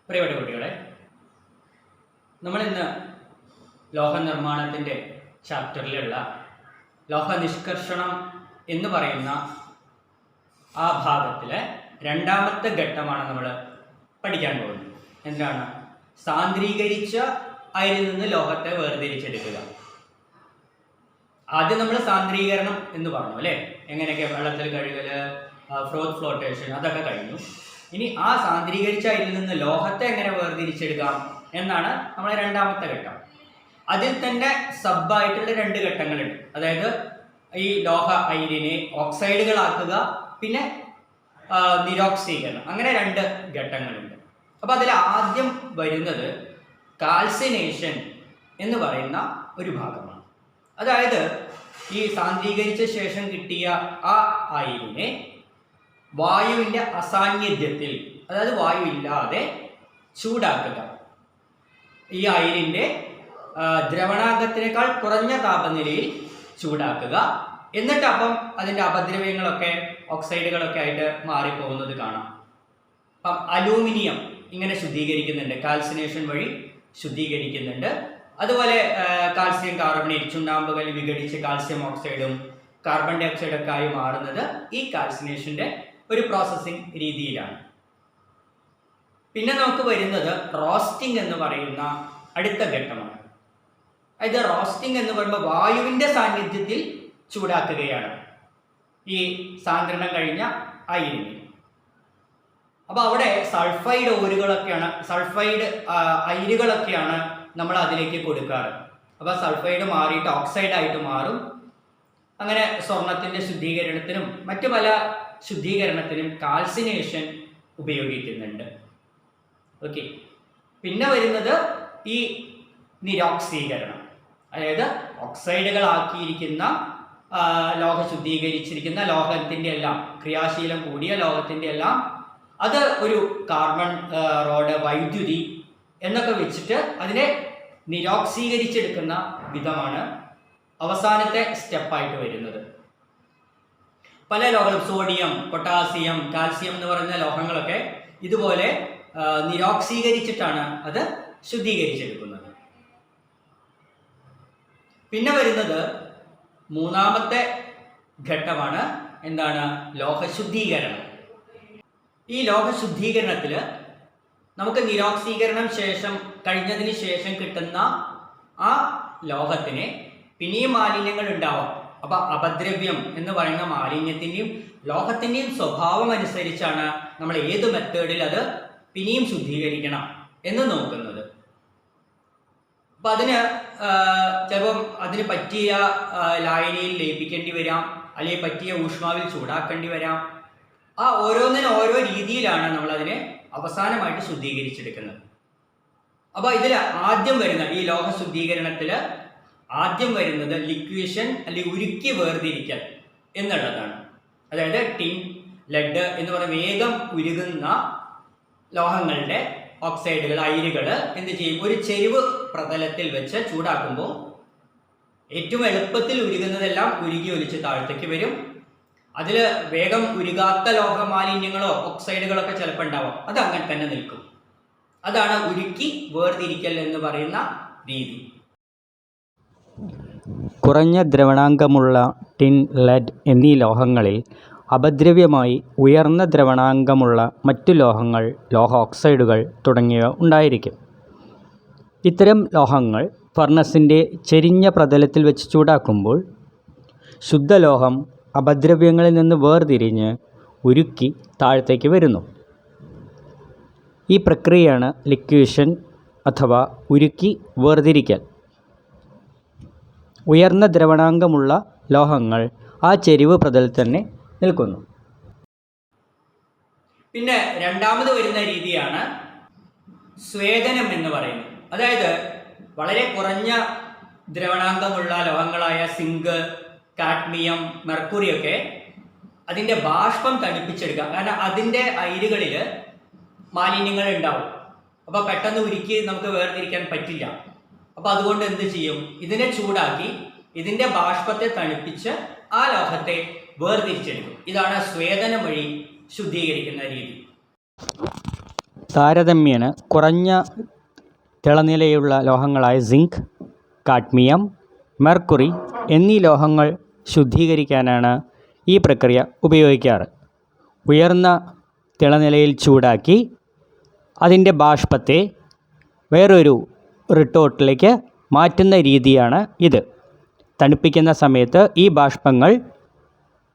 പ്രിയപ്പെട്ട കുട്ടികളെ, നമ്മളിന്ന് ലോഹ നിർമ്മാണത്തിൻ്റെ ചാപ്റ്ററിലുള്ള ലോഹ നിഷ്കർഷണം എന്ന് പറയുന്ന ആ ഭാഗത്തിലെ രണ്ടാമത്തെ ഘട്ടമാണ് നമ്മൾ പഠിക്കാൻ പോകുന്നത്. എന്താണ്? സാന്ദ്രീകരിച്ച അയിരിൽ നിന്ന് ലോഹത്തെ വേർതിരിച്ചെടുക്കുക. ആദ്യം നമ്മൾ സാന്ദ്രീകരണം എന്ന് പറഞ്ഞു അല്ലേ, എങ്ങനെയൊക്കെ വെള്ളത്തിൽ കഴുകല്, ഫ്ലോട്ടേഷൻ, അതൊക്കെ കഴിഞ്ഞു. ഇനി ആ സാന്ദ്രീകരിച്ച അയിരിൽ നിന്ന് ലോഹത്തെ എങ്ങനെ വേർതിരിച്ചെടുക്കാം എന്നാണ് നമ്മളെ രണ്ടാമത്തെ ഘട്ടം. അതിൽ തന്നെ സബായിട്ടുള്ള രണ്ട് ഘട്ടങ്ങളുണ്ട്. അതായത് ഈ ലോഹ അയിരിനെ ഓക്സൈഡുകളാക്കുക, പിന്നെ നിരോക്സീകരണം, അങ്ങനെ രണ്ട് ഘട്ടങ്ങളുണ്ട്. അപ്പോൾ അതിൽ ആദ്യം വരുന്നത് കാൽസിനേഷൻ എന്ന് പറയുന്ന ഒരു ഭാഗമാണ്. അതായത് ഈ സാന്ദ്രീകരിച്ച ശേഷം കിട്ടിയ ആ അയിരിനെ വായുവിൻ്റെ അസാന്നിധ്യത്തിൽ, അതായത് വായു ഇല്ലാതെ ചൂടാക്കുക. ഈ അയിരിൻ്റെ ദ്രവണാങ്കത്തിനേക്കാൾ കുറഞ്ഞ താപനിലയിൽ ചൂടാക്കുക. എന്നിട്ട് അപ്പം അതിൻ്റെ അപദ്രവ്യങ്ങളൊക്കെ, ഓക്സൈഡുകളൊക്കെ ആയിട്ട് മാറിപ്പോകുന്നത് കാണാം. അപ്പം അലൂമിനിയം ഇങ്ങനെ ശുദ്ധീകരിക്കുന്നുണ്ട്, കാൽസിനേഷൻ വഴി ശുദ്ധീകരിക്കുന്നുണ്ട്. അതുപോലെ കാൽസ്യം കാർബണേറ്റ്, ചുണ്ണാമ്പുകൾ വിഘടിച്ച് കാൽസ്യം ഓക്സൈഡും കാർബൺ ഡൈ ഓക്സൈഡൊക്കെ ആയി മാറുന്നത് ഈ കാൽസിനേഷൻ്റെ ഒരു പ്രോസസ്സിംഗ് രീതിയിലാണ്. പിന്നെ നമുക്ക് വരുന്നത് റോസ്റ്റിംഗ് എന്ന് പറയുന്ന അടുത്ത ഘട്ടമാണ്. അതായത് റോസ്റ്റിംഗ് എന്ന് പറയുമ്പോൾ വായുവിൻ്റെ സാന്നിധ്യത്തിൽ ചൂടാക്കുകയാണ് ഈ സാന്ദ്രണം കഴിഞ്ഞ അയിരിനെ. അപ്പോൾ അവിടെ സൾഫൈഡ് ഓരുകളൊക്കെയാണ്, സൾഫൈഡ് അയിരുകളൊക്കെയാണ് നമ്മൾ അതിലേക്ക് കൊടുക്കാറ്. അപ്പോൾ സൾഫൈഡ് മാറിയിട്ട് ഓക്സൈഡായിട്ട് മാറും. അങ്ങനെ സ്വർണത്തിൻ്റെ ശുദ്ധീകരണത്തിനും മറ്റു പല ശുദ്ധീകരണത്തിനും കാൽസിനേഷൻ ഉപയോഗിക്കുന്നുണ്ട്. ഓക്കെ. പിന്നെ വരുന്നത് ഈ നിരോക്സീകരണം. അതായത് ഓക്സൈഡുകളാക്കിയിരിക്കുന്ന ലോഹ ശുദ്ധീകരിച്ചിരിക്കുന്ന ലോഹത്തിൻ്റെ എല്ലാം, ക്രിയാശീലം കൂടിയ ലോഹത്തിൻ്റെ എല്ലാം, അത് ഒരു കാർബൺ റോഡ്, വൈദ്യുതി എന്നൊക്കെ വെച്ചിട്ട് അതിനെ നിരോക്സീകരിച്ചെടുക്കുന്ന വിധമാണ് അവസാനത്തെ സ്റ്റെപ്പായിട്ട് വരുന്നത്. പല ലോഹങ്ങളും, സോഡിയം, പൊട്ടാസ്യം, കാൽസ്യം എന്ന് പറയുന്ന ലോഹങ്ങളൊക്കെ ഇതുപോലെ നിരോക്സീകരിച്ചിട്ടാണ് അത് ശുദ്ധീകരിച്ചെടുക്കുന്നത്. പിന്നെ വരുന്നത് മൂന്നാമത്തെ ഘട്ടമാണ്. എന്താണ്? ലോഹശുദ്ധീകരണം. ഈ ലോഹശുദ്ധീകരണത്തിൽ നമുക്ക് നിരോക്സീകരണം കഴിഞ്ഞതിന് ശേഷം കിട്ടുന്ന ആ ലോഹത്തിന് പിന്നെയും മാലിന്യങ്ങൾ ഉണ്ടാവാം. അപ്പം അപദ്രവ്യം എന്ന് പറയുന്ന മാലിന്യത്തിൻ്റെയും ലോഹത്തിൻ്റെയും സ്വഭാവം അനുസരിച്ചാണ് നമ്മൾ ഏത് മെത്തേഡിൽ അത് പിന്നെയും ശുദ്ധീകരിക്കണം എന്ന് നോക്കുന്നത്. അപ്പം അതിന് ചിലപ്പം അതിന് പറ്റിയ ലായനിയിൽ ലയിപ്പിക്കേണ്ടി വരാം, അല്ലെങ്കിൽ പറ്റിയ ഊഷ്മാവിൽ ചൂടാക്കേണ്ടി വരാം. ആ ഓരോന്നിനും ഓരോ രീതിയിലാണ് നമ്മളതിനെ അവസാനമായിട്ട് ശുദ്ധീകരിച്ചെടുക്കുന്നത്. അപ്പോൾ ഇതിൽ ആദ്യം വരുന്ന ഈ ലോഹ ശുദ്ധീകരണത്തിൽ ആദ്യം വരുന്നത് ലിക്വേഷൻ, അല്ലെങ്കിൽ ഉരുക്കി വേർതിരിക്കൽ എന്നുള്ളതാണ്. അതായത് ടിൻ, ലെഡ് എന്ന് പറയുന്ന വേഗം ഉരുകുന്ന ലോഹങ്ങളുടെ ഓക്സൈഡുകൾ, അയിരുകൾ എന്ത് ചെയ്യും? ഒരു ചെരിവ് പ്രതലത്തിൽ വെച്ച് ചൂടാക്കുമ്പോൾ ഏറ്റവും എളുപ്പത്തിൽ ഉരുകുന്നതെല്ലാം ഉരുകി ഒലിച്ച് താഴത്തേക്ക് വരും. അതിൽ വേഗം ഉരുകാത്ത ലോഹമാലിന്യങ്ങളോ ഓക്സൈഡുകളൊക്കെ ചിലപ്പോൾ ഉണ്ടാവാം, അത് അങ്ങനെ തന്നെ നിൽക്കും. അതാണ് ഉരുക്കി വേർതിരിക്കൽ എന്ന് പറയുന്ന രീതി. കുറഞ്ഞ ദ്രവണാങ്കമുള്ള ടിൻ, ലെഡ് എന്നീ ലോഹങ്ങളിൽ അപദ്രവ്യമായി ഉയർന്ന ദ്രവണാങ്കമുള്ള മറ്റു ലോഹങ്ങൾ, ലോഹ ഓക്സൈഡുകൾ തുടങ്ങിയവ ഉണ്ടായിരിക്കും. ഇത്തരം ലോഹങ്ങൾ ഫർണസിൻ്റെ ചെരിഞ്ഞ പ്രതലത്തിൽ വെച്ച് ചൂടാക്കുമ്പോൾ ശുദ്ധലോഹം അപദ്രവ്യങ്ങളിൽ നിന്ന് വേർതിരിഞ്ഞ് ഉരുക്കി താഴത്തേക്ക് വരുന്നു. ഈ പ്രക്രിയയാണ് ലിക്വേഷൻ അഥവാ ഉരുക്കി വേർതിരിക്കൽ. ഉയർന്ന ദ്രവണാങ്കമുള്ള ലോഹങ്ങൾ ആ ചെരിവ് പ്രതലത്തിൽ തന്നെ നിൽക്കുന്നു. പിന്നെ രണ്ടാമത് വരുന്ന രീതിയാണ് സ്വേദനം എന്ന് പറയുന്നത്. അതായത് വളരെ കുറഞ്ഞ ദ്രവണാങ്കമുള്ള ലോഹങ്ങളായ സിങ്ക്, കാഡ്മിയം, മെർക്കുറി ഒക്കെ അതിൻ്റെ ബാഷ്പം തണുപ്പിച്ചെടുക്കുക. കാരണം അതിൻ്റെ അയിരുകളിൽ മാലിന്യങ്ങൾ ഉണ്ടാവും. അപ്പോൾ പെട്ടെന്ന് ഉരുക്കി നമുക്ക് വേർതിരിക്കാൻ പറ്റില്ല. അപ്പോൾ അതുകൊണ്ട് എന്ത് ചെയ്യും? ഇതിനെ ചൂടാക്കി ഇതിൻ്റെ ബാഷ്പത്തെ തണുപ്പിച്ച് ആ ലോഹത്തെ വേർതിരിച്ചെടുക്കും. ഇതാണ് സ്വേദനം വഴി ശുദ്ധീകരിക്കുന്ന രീതി. താരതമ്യേന കുറഞ്ഞ തിളനിലയുള്ള ലോഹങ്ങളായ സിങ്ക്, കാഡ്മിയം, മെർക്കുറി എന്നീ ലോഹങ്ങൾ ശുദ്ധീകരിക്കാനാണ് ഈ പ്രക്രിയ ഉപയോഗിക്കാറ്. ഉയർന്ന തിളനിലയിൽ ചൂടാക്കി അതിൻ്റെ ബാഷ്പത്തെ വേറൊരു റിട്ടോർട്ടിലേക്ക് മാറ്റുന്ന രീതിയാണ് ഇത്. തണുപ്പിക്കുന്ന സമയത്ത് ഈ ബാഷ്പങ്ങൾ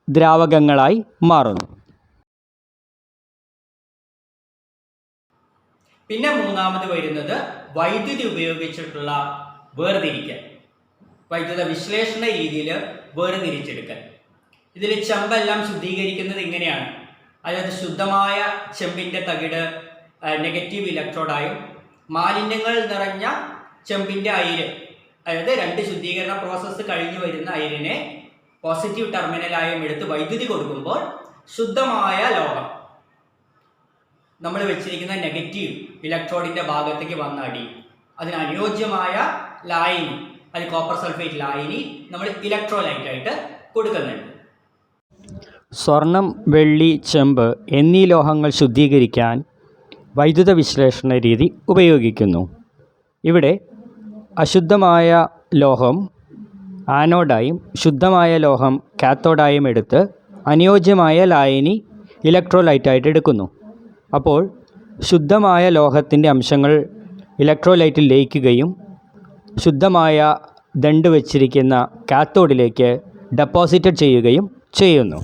ദ്രാവകങ്ങളായി മാറുന്നു. പിന്നെ മൂന്നാമത് വരുന്നത് വൈദ്യുതി ഉപയോഗിച്ചിട്ടുള്ള വേർതിരിക്കൽ, വൈദ്യുത വിശ്ലേഷണ രീതിയിൽ വേർതിരിച്ചെടുക്കൽ. ഇതിൽ ചെമ്പെല്ലാം ശുദ്ധീകരിക്കുന്നത് ഇങ്ങനെയാണ്. അതായത് ശുദ്ധമായ ചെമ്പിൻ്റെ തകിട് നെഗറ്റീവ് ഇലക്ട്രോഡായും മാലിന്യങ്ങൾ നിറഞ്ഞ ചെമ്പിൻ്റെ അയിര്, അതായത് രണ്ട് ശുദ്ധീകരണ പ്രോസസ്സ് കഴിഞ്ഞു വരുന്ന അയിരിനെ പോസിറ്റീവ് ടെർമിനലായും എടുത്ത് വൈദ്യുതി കൊടുക്കുമ്പോൾ ശുദ്ധമായ ലോഹം നമ്മൾ വെച്ചിരിക്കുന്ന നെഗറ്റീവ് ഇലക്ട്രോഡിൻ്റെ ഭാഗത്തേക്ക് വന്നടിയും. അതിന് അനുയോജ്യമായ ലായനി, അത് കോപ്പർ സൾഫേറ്റ് ലായനി നമ്മൾ ഇലക്ട്രോലൈറ്റായിട്ട് കൊടുക്കുന്നുണ്ട്. സ്വർണം, വെള്ളി, ചെമ്പ് എന്നീ ലോഹങ്ങൾ ശുദ്ധീകരിക്കാൻ വൈദ്യുത വിശ്ലേഷണ രീതി ഉപയോഗിക്കുന്നു. ഇവിടെ അശുദ്ധമായ ലോഹം ആനോഡായും ശുദ്ധമായ ലോഹം കാത്തോഡായും എടുത്ത് അനുയോജ്യമായ ലായനി ഇലക്ട്രോലൈറ്റായിട്ട് എടുക്കുന്നു. അപ്പോൾ ശുദ്ധമായ ലോഹത്തിൻ്റെ അംശങ്ങൾ ഇലക്ട്രോലൈറ്റിൽ ലയിക്കുകയും ശുദ്ധമായ ദണ്ട് വച്ചിരിക്കുന്ന കാത്തോഡിലേക്ക് ഡെപ്പോസിറ്റ് ചെയ്യുകയും ചെയ്യുന്നു.